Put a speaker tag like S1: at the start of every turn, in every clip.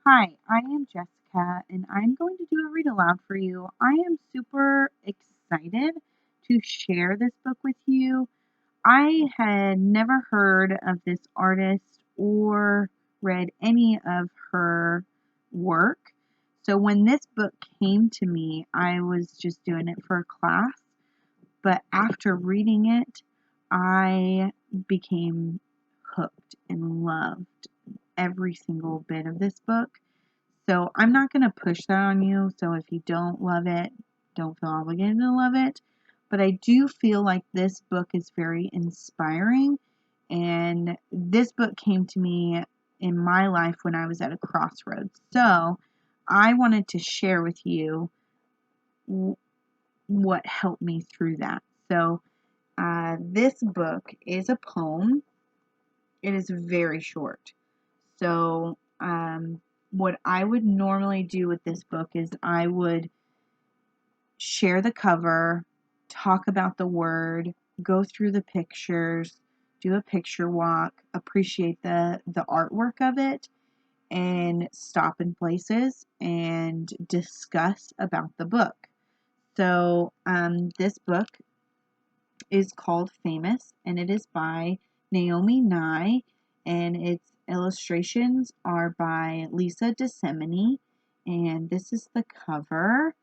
S1: Hi, I am Jessica, and I'm going to do a read aloud for you. I am super excited to share this book with you. I had never heard of this artist or read any of her work. So when this book came to me, I was just doing it for a class. But after reading it, I became hooked and loved every single bit of this book. So I'm not going to push that on you. So if you don't love it, don't feel obligated to love it. But I do feel like this book is very inspiring. And this book came to me in my life when I was at a crossroads. So I wanted to share with you what helped me through that. So this book is a poem. It is very short. So what I would normally do with this book is I would share the cover, talk about the word, go through the pictures, do a picture walk, appreciate the artwork of it, and stop in places and discuss about the book. So this book is called Famous, and it is by Naomi, and its illustrations are by Lisa Desimini, and this is the cover.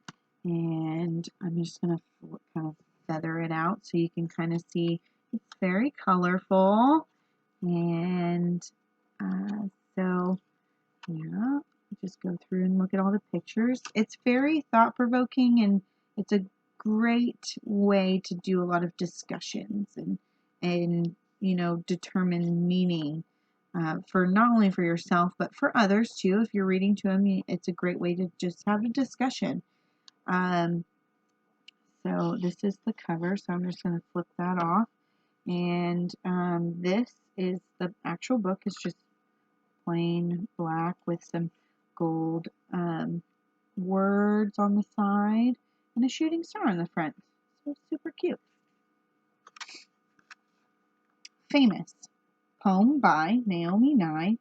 S1: And I'm just going to kind of feather it out so you can kind of see it's very colorful. And so, yeah, just go through and look at all the pictures. It's very thought-provoking, and it's a great way to do a lot of discussions and determine meaning for not only for yourself but for others too. If you're reading to them, it's a great way to just have a discussion. So this is the cover, so I'm just going to flip that off. And this is the actual book. It's just plain black with some gold words on the side and a shooting star on the front. So it's super cute. Famous. Poem by Naomi,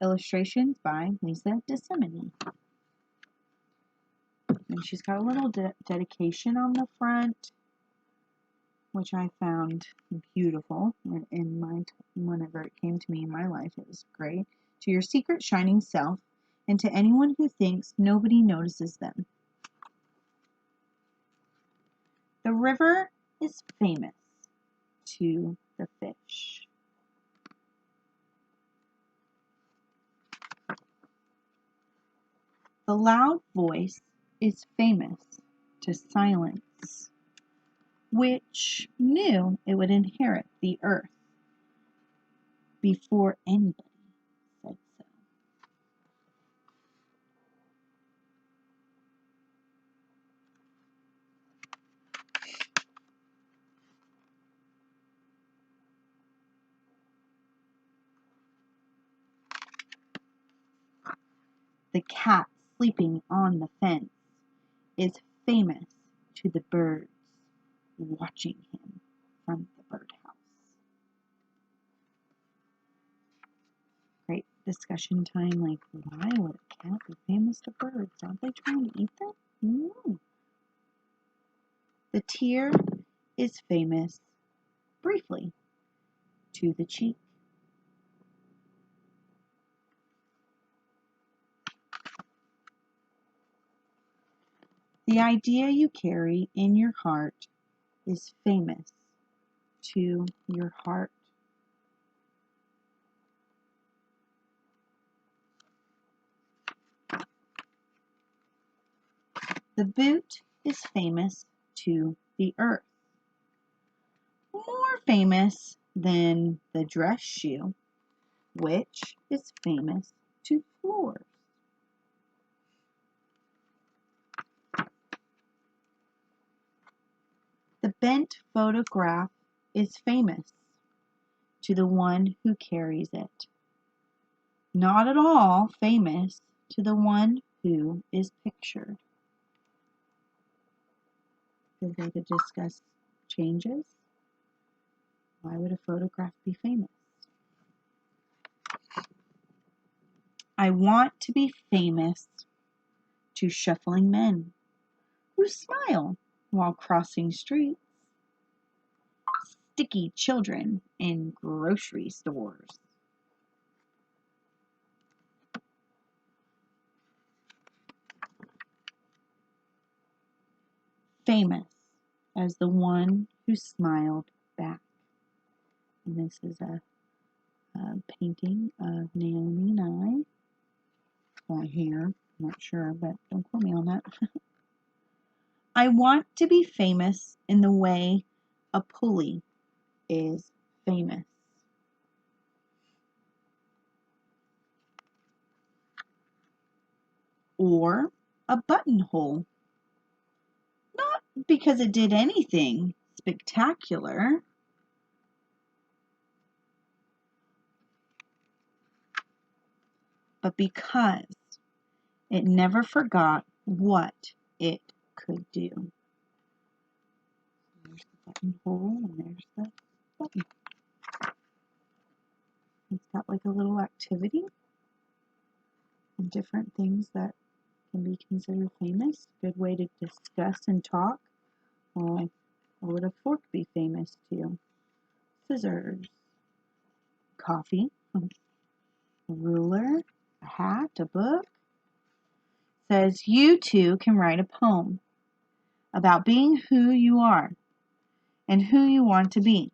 S1: illustrations by Lisa Desimini. And she's got a little dedication on the front, which I found beautiful whenever it came to me in my life. It was great. To your secret shining self, and to anyone who thinks nobody notices them. The river is famous to the fish. The loud voice is famous to silence, which knew it would inherit the earth before anybody said so. The cat sleeping on the fence is famous to the birds watching him from the birdhouse. Great discussion time, like, why would a cat be famous to birds? Aren't they trying to eat them? No. The tear is famous, briefly, to the cheek. The idea you carry in your heart is famous to your heart. The boot is famous to the earth. More famous than the dress shoe, which is famous to floors. The bent photograph is famous to the one who carries it. Not at all famous to the one who is pictured. Good way to discuss changes. Why would a photograph be famous? I want to be famous to shuffling men who smile while crossing streets, sticky children in grocery stores. Famous as the one who smiled back. And this is a painting of Naomi and I. Right here, I'm not sure, but don't quote me on that. I want to be famous in the way a pulley is famous. Or a buttonhole. Not because it did anything spectacular, but because it never forgot what it could do. There's the buttonhole and there's the button. It's got like a little activity and different things that can be considered famous. Good way to discuss and talk. What would a fork be famous to? Scissors. Coffee. A ruler. A hat. A book. Says you too can write a poem about being who you are and who you want to be.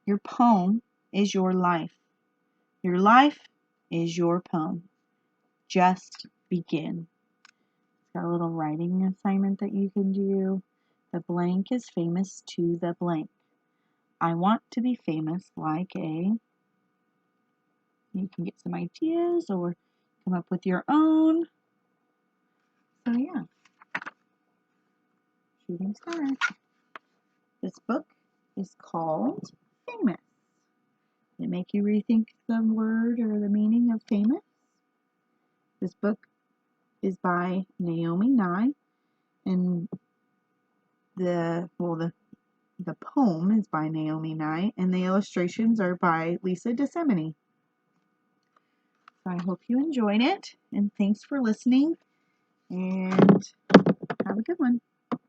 S1: Your poem is your life. Your life is your poem. Just begin. It's got a little writing assignment that you can do. The blank is famous to the blank. I want to be famous like a... You can get some ideas or come up with your own. So yeah. Shooting star. This book is called Famous. Did it make you rethink the word or the meaning of famous? This book is by Naomi Nye, and the poem is by Naomi Nye, and the illustrations are by Desimini. So I hope you enjoyed it, and thanks for listening, and have a good one.